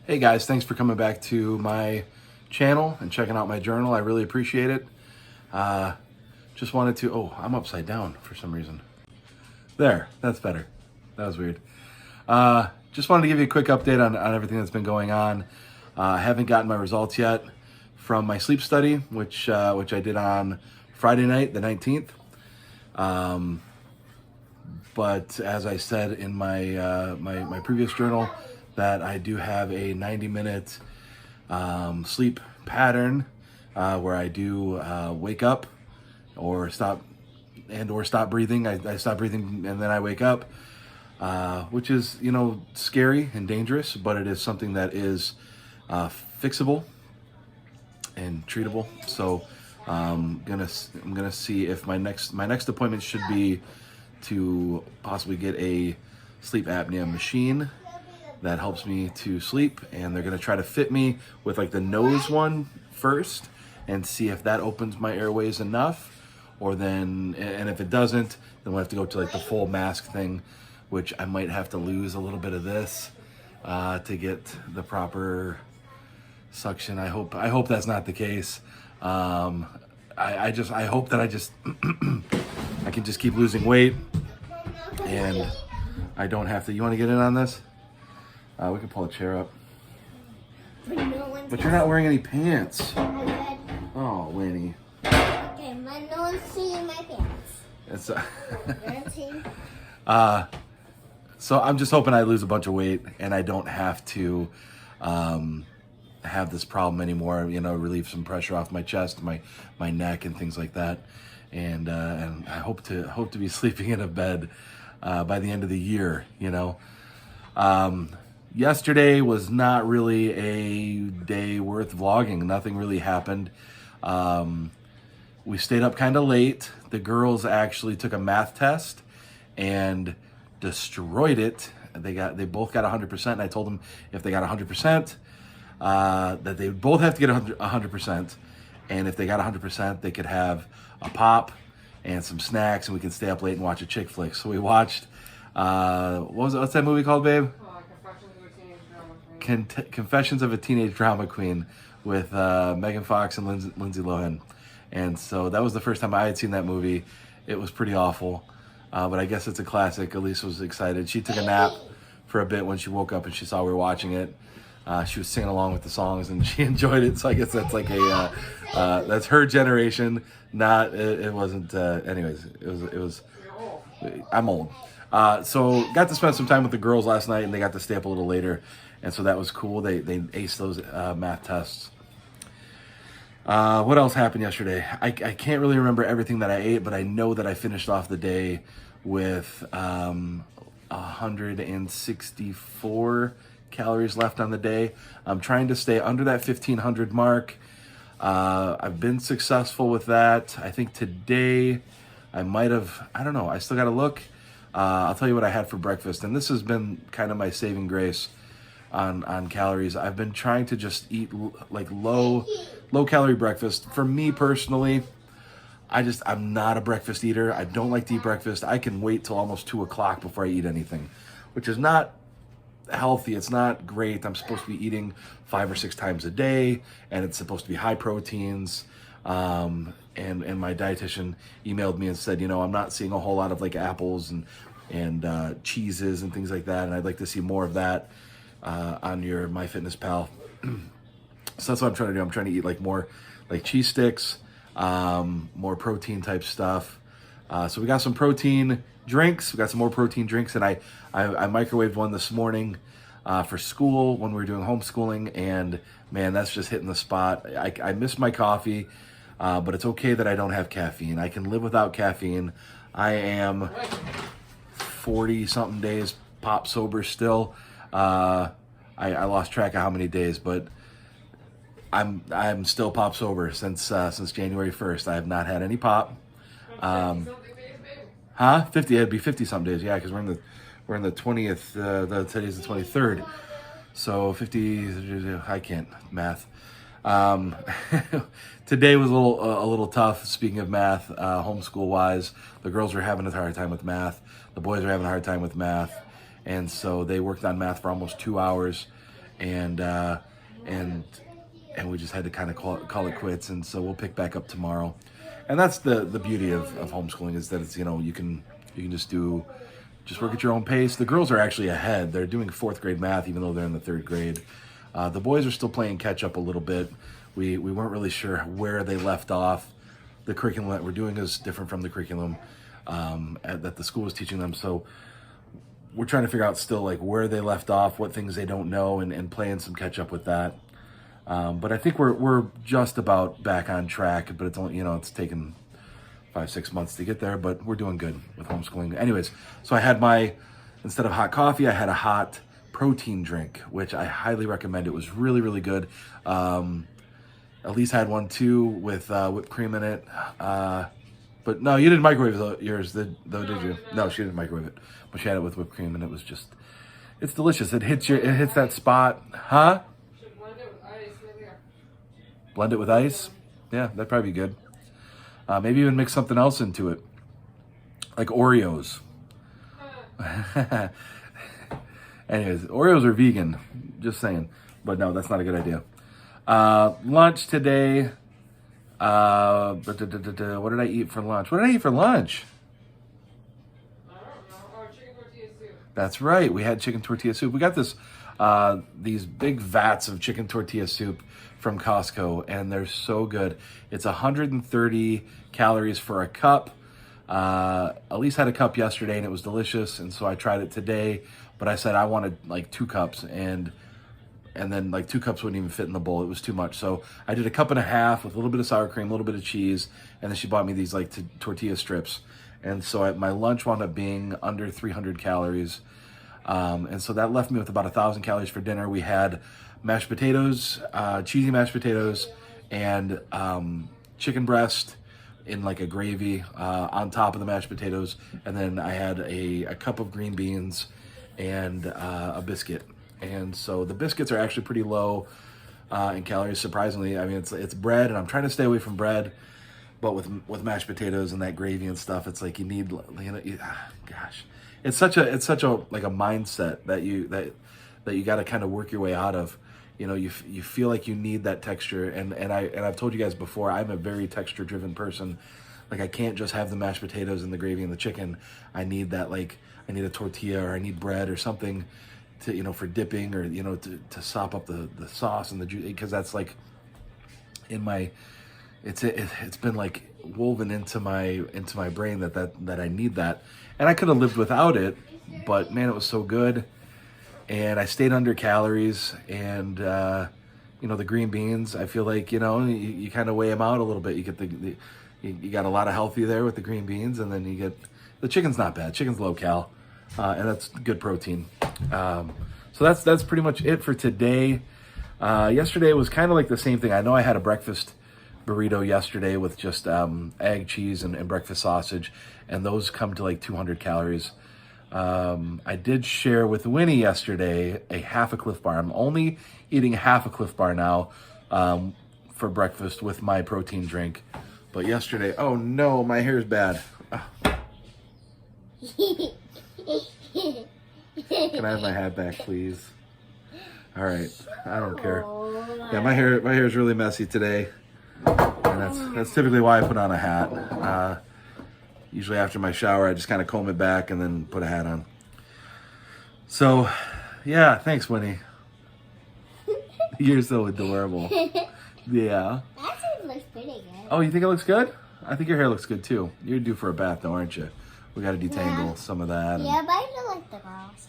Hey guys, thanks for coming back to my channel and checking out my journal. I really appreciate it. Just wanted to, I'm upside down for some reason. There, that's better. That was weird. Just wanted to give you a quick update on everything that's been going on. I haven't gotten my results yet from my sleep study, which I did on Friday night, the 19th. But as I said in my previous journal, that I do have a 90-minute sleep pattern where I do wake up or stop breathing. I stop breathing and then I wake up, which is, scary and dangerous, but it is something that is fixable and treatable. So I'm gonna see if my next appointment should be to possibly get a sleep apnea machine that helps me to sleep, and they're gonna try to fit me with like the nose one first and see if that opens my airways enough, and if it doesn't, then we'll have to go to like the full mask thing, which I might have to lose a little bit of this to get the proper suction. I hope that's not the case. I hope that I can just keep losing weight and I don't have to. You want to get in on this? We can pull a chair up. But you're not wearing any pants. Oh, Winnie. Okay, no one's seeing my pants. It's so I'm just hoping I lose a bunch of weight and I don't have to have this problem anymore. Relieve some pressure off my chest, my neck, and things like that. And I hope to be sleeping in a bed by the end of the year. Yesterday was not really a day worth vlogging. Nothing really happened. We stayed up kind of late. The girls actually took a math test and destroyed it. They both got 100%, and I told them if they got 100%, that they both have to get 100%, and if they got 100%, they could have a pop and some snacks, and we can stay up late and watch a chick flick. So we watched, what's that movie called, babe? Confessions of a Teenage Drama Queen with Megan Fox and Lindsay Lohan. And so that was the first time I had seen that movie. It was pretty awful, but I guess it's a classic. Elise was excited. She took a nap for a bit when she woke up and she saw we were watching it. She was singing along with the songs and she enjoyed it. So I guess that's like that's her generation. It wasn't. Anyways, it was. I'm old. So got to spend some time with the girls last night, and they got to stay up a little later, and so that was cool. They aced those math tests. What else happened yesterday? I can't really remember everything that I ate, but I know that I finished off the day with 164 calories left on the day. I'm trying to stay under that 1,500 mark. I've been successful with that. I think today I might have, I don't know, I still got to look. I'll tell you what I had for breakfast, and this has been kind of my saving grace on calories. I've been trying to just eat like low calorie breakfast. For me personally, I'm not a breakfast eater. I don't like to eat breakfast. I can wait till almost 2 o'clock before I eat anything, which is not healthy. It's not great. I'm supposed to be eating 5 or 6 times a day, and it's supposed to be high proteins. And my dietitian emailed me and said, I'm not seeing a whole lot of like apples and cheeses and things like that, and I'd like to see more of that on your MyFitnessPal. So that's what I'm trying to do. I'm trying to eat like more like cheese sticks, more protein type stuff. So we got some protein drinks. We got some more protein drinks, and I microwaved one this morning for school when we were doing homeschooling, and man, that's just hitting the spot. I miss my coffee, but it's okay that I don't have caffeine. I can live without caffeine. I am 40-something days pop sober still. I lost track of how many days, but I'm still pop sober since January 1st. I have not had any pop. 50? It'd be 50 some days. Yeah, because we're in the 20th. Today's the 23rd. So 50. I can't math. Today was a little tough. Speaking of math, homeschool wise, the girls were having a hard time with math. The boys are having a hard time with math, and so they worked on math for almost 2 hours. and and and we just had to kind of call it quits. And so we'll pick back up tomorrow. And that's the beauty of homeschooling, is that it's, you can just work at your own pace. The girls are actually ahead. They're doing 4th grade math, even though they're in the 3rd grade. The boys are still playing catch up a little bit. We weren't really sure where they left off. The curriculum that we're doing is different from the curriculum that the school was teaching them. So we're trying to figure out still like where they left off, what things they don't know, and playing some catch up with that. But I think we're just about back on track. But it's only, it's taken 5-6 months to get there. But we're doing good with homeschooling. Anyways, so I had instead of hot coffee, I had a hot protein drink, which I highly recommend. It was really, really good. Elise had one too with whipped cream in it. But no, you didn't microwave yours, did you? No, she didn't microwave it. But she had it with whipped cream, and it was it's delicious. It hits that spot, huh? Should blend it with ice right there. Blend it with ice? Yeah, that'd probably be good. Maybe even mix something else into it, like Oreos. Anyways, Oreos are vegan, just saying. But no, that's not a good idea. Lunch today. What did I eat for lunch? What did I eat for lunch? I don't know. Oh, chicken tortilla soup. That's right. We had chicken tortilla soup. We got these big vats of chicken tortilla soup from Costco, and they're so good. It's 130 calories for a cup. Elise had a cup yesterday, and it was delicious, and so I tried it today. But I said I wanted like 2 cups, and then like 2 cups wouldn't even fit in the bowl. It was too much. So I did a cup and a half with a little bit of sour cream, a little bit of cheese, and then she bought me these like tortilla strips. And so my lunch wound up being under 300 calories. And so that left me with about 1,000 calories for dinner. We had mashed potatoes, cheesy mashed potatoes, and chicken breast in like a gravy on top of the mashed potatoes. And then I had a cup of green beans and a biscuit. And so the biscuits are actually pretty low in calories, surprisingly. I mean, it's bread, and I'm trying to stay away from bread. But with mashed potatoes and that gravy and stuff, it's like you need, gosh, it's such a like a mindset that you got to kind of work your way out of. You feel like you need that texture, and I've told you guys before, I'm a very texture driven person. Like I can't just have the mashed potatoes and the gravy and the chicken. I need that, like I need a tortilla, or I need bread or something to, for dipping, or to sop up the sauce and the juice, because that's like in my, it's been like woven into my brain that I need that. And I could have lived without it, but man, it was so good. And I stayed under calories, and the green beans, I feel like you kind of weigh them out a little bit. You get you got a lot of healthy there with the green beans, and then you get the chicken's not bad. Chicken's low cal, and that's good protein. So that's pretty much it for today. Yesterday was kind of like the same thing. I know I had a breakfast burrito yesterday with just egg, cheese, and breakfast sausage, and those come to like 200 calories. I did share with Winnie yesterday a half a Cliff Bar. I'm only eating half a Cliff Bar now for breakfast with my protein drink. But yesterday, oh no, my hair is bad. Can I have my hat back, please? All right, I don't care. Yeah, my hair is really messy today, and that's typically why I put on a hat. Usually after my shower, I just kind of comb it back and then put a hat on. So, yeah, thanks, Winnie. You're so adorable. Yeah. Actually looks pretty good. Oh, you think it looks good? I think your hair looks good too. You're due for a bath, though, aren't you? We got to detangle some of that. Yeah, but I feel like the girls.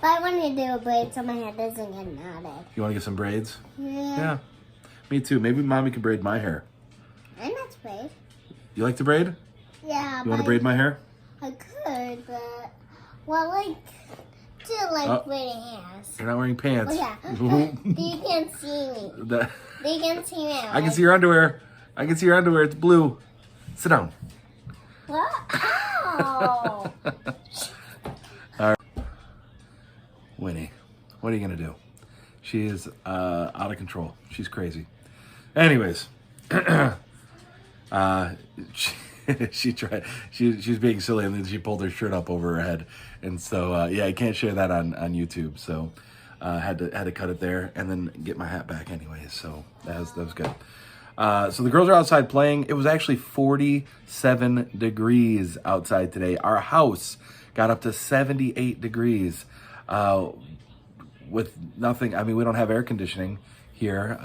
But I want to do a braid so my hair doesn't get knotted. You want to get some braids? Yeah. Yeah. Me too. Maybe mommy can braid my hair. I'm not braid. You like to braid? Yeah. You want to braid my hair? I could, but braiding hairs. You're not wearing pants. Well, yeah. You can't see me. That- They can see me. I can see your underwear. I can see your underwear. It's blue. Sit down. What? Ow! Winnie, what are you going to do? She is out of control. She's crazy. Anyways, she tried. She was being silly, and then she pulled her shirt up over her head. And so, yeah, I can't share that on YouTube. So Had to cut it there and then get my hat back anyways. So that was good. So the girls are outside playing. It was actually 47 degrees outside today. Our house got up to 78 degrees with nothing. I mean, we don't have air conditioning here.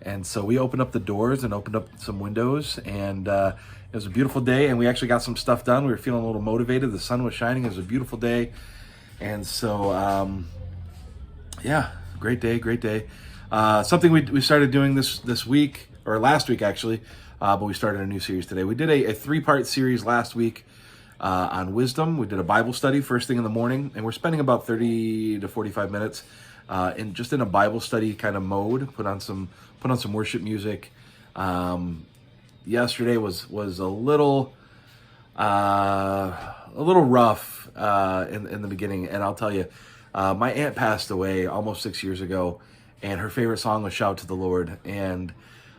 And so we opened up the doors and opened up some windows, and it was a beautiful day, and we actually got some stuff done. We were feeling a little motivated. The sun was shining. It was a beautiful day. And so, yeah, great day. Something we started doing this week, or last week actually, but we started a new series today. We did a 3-part series last week on wisdom. We did a Bible study first thing in the morning, and we're spending about 30 to 45 minutes in a Bible study kind of mode. Put on some worship music. Yesterday was a little rough in the beginning, and I'll tell you, my aunt passed away almost 6 years ago, and her favorite song was "Shout to the Lord." And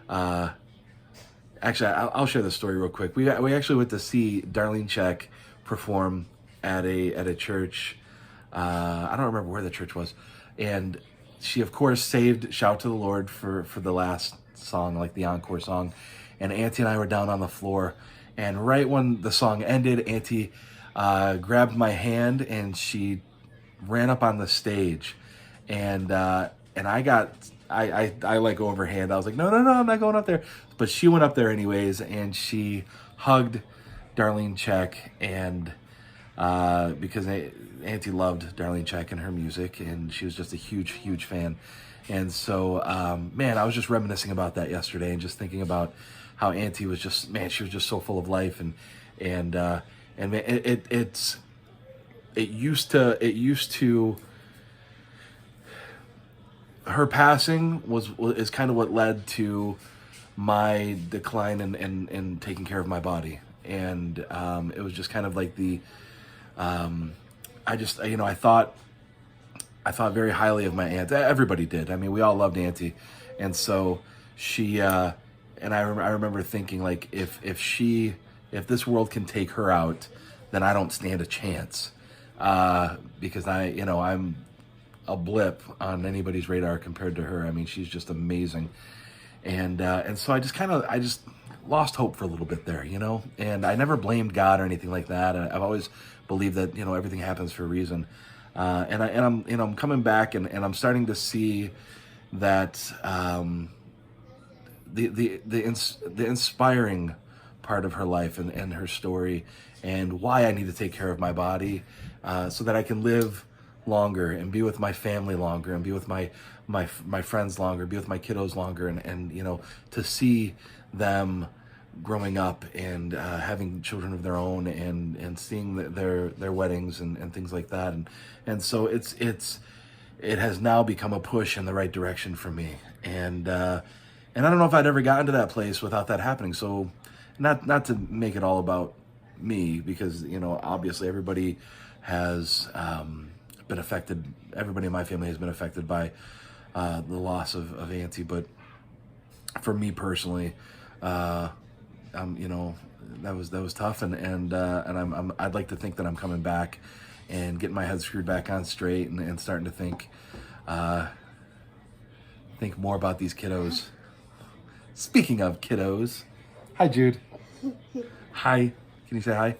actually, I'll share this story real quick. We actually went to see Darlene Zschech perform at a church. I don't remember where the church was, and she of course saved "Shout to the Lord" for the last song, like the encore song. And Auntie and I were down on the floor, and right when the song ended, Auntie grabbed my hand and she ran up on the stage, and I let go of her hand. I was like, no, I'm not going up there. But she went up there anyways, and she hugged Darlene Zschech, and because Auntie loved Darlene Zschech and her music, and she was just a huge fan. And so, man, I was just reminiscing about that yesterday, and just thinking about how Auntie was just, man, she was just so full of life, and man, it used to. Her passing is kind of what led to my decline in taking care of my body, and it was just kind of like I thought very highly of my aunt. Everybody did. I mean, we all loved Auntie, and so she and I remember thinking, like, if this world can take her out, then I don't stand a chance, because I'm a blip on anybody's radar compared to her. I mean, she's just amazing. And so I just lost hope for a little bit there, and I never blamed God or anything like that. I've always believed that, everything happens for a reason. And I'm coming back, and I'm starting to see that, the inspiring part of her life and her story, and why I need to take care of my body, so that I can live longer and be with my family longer, and be with my friends longer, be with my kiddos longer, and to see them growing up and having children of their own, and seeing their weddings and things like that, and so it has now become a push in the right direction for me, and I don't know if I'd ever gotten to that place without that happening. So not to make it all about me, because obviously everybody has been affected. Everybody in my family has been affected by the loss of Auntie, but for me personally, that was tough, and I'd like to think that I'm coming back and getting my head screwed back on straight, and starting to think more about these kiddos. Speaking of kiddos, hi Jude. Hi. Can you say hi?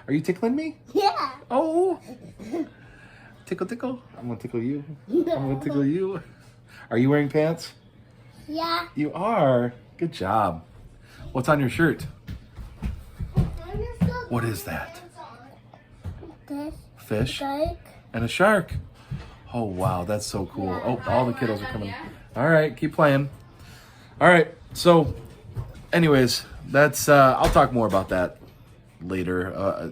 Are you tickling me? Yeah. Oh. Tickle. I'm gonna tickle you. I'm gonna tickle you. Are you wearing pants? Yeah. You are. Good job. What's on your shirt? What is that? This. Fish Like. and a shark. Oh wow, that's so cool. Oh, all the kiddos are coming. All right, keep playing. All right. So, anyways, that's. I'll talk more about that later.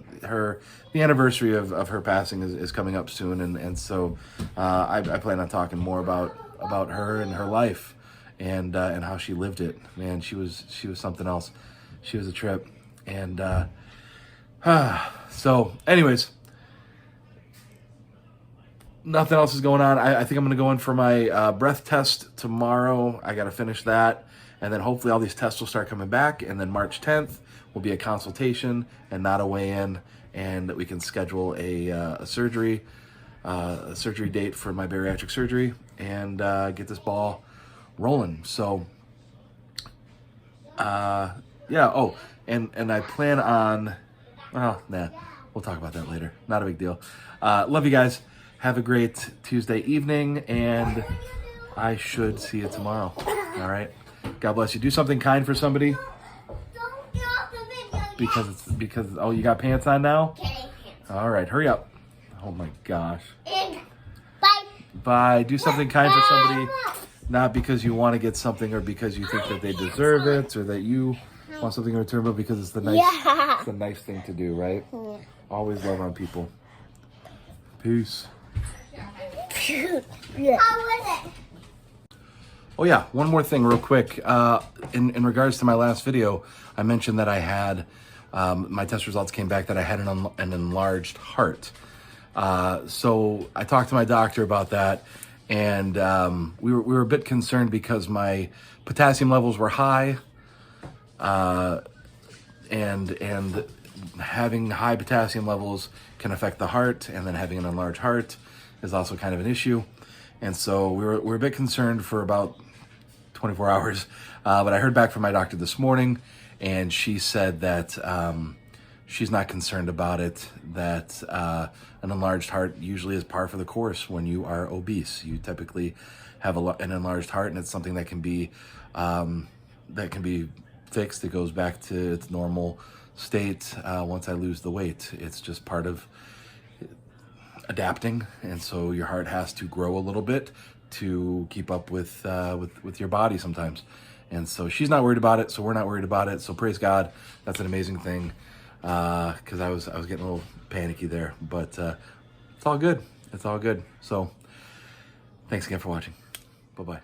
The anniversary of her passing is coming up soon, and so I plan on talking more about her and her life, and how she lived it. Man, she was something else. She was a trip, and so anyways, nothing else is going on. I think I'm gonna go in for my breath test tomorrow. I gotta finish that, and then hopefully all these tests will start coming back, and then March 10th will be a consultation and not a weigh-in, and that we can schedule a surgery. a surgery date for my bariatric surgery and get this ball rolling. So, yeah. Oh, and I plan on. Well, nah, we'll talk about that later. Not a big deal. Love you guys. Have a great Tuesday evening, and I should see you tomorrow. All right. God bless you. Do something kind for somebody. Don't get off the video. Because oh, you got pants on now? Okay, pants. All right, hurry up. Oh my gosh. And bye. Bye. Do something kind for somebody, not because you want to get something or because you think that they deserve it or that you want something in return, but because it's the nice, Yeah. it's the nice thing to do, right? Yeah. Always love on people. Peace. Yeah. How was it? Oh yeah, one more thing real quick. In regards to my last video, I mentioned that I had, my test results came back that I had an enlarged heart. So I talked to my doctor about that, and we were a bit concerned because my potassium levels were high, and having high potassium levels can affect the heart, and then having an enlarged heart is also kind of an issue. And so we were a bit concerned for about 24 hours, but I heard back from my doctor this morning, and she said that she's not concerned about it, that an enlarged heart usually is par for the course when you are obese. You typically have an enlarged heart, and it's something that can be fixed. It goes back to its normal state once I lose the weight. It's just part of adapting, and so your heart has to grow a little bit to keep up with your body sometimes. And so she's not worried about it, so we're not worried about it. So praise God, that's an amazing thing. Because I was getting a little panicky there, but it's all good. It's all good. So thanks again for watching. Bye bye.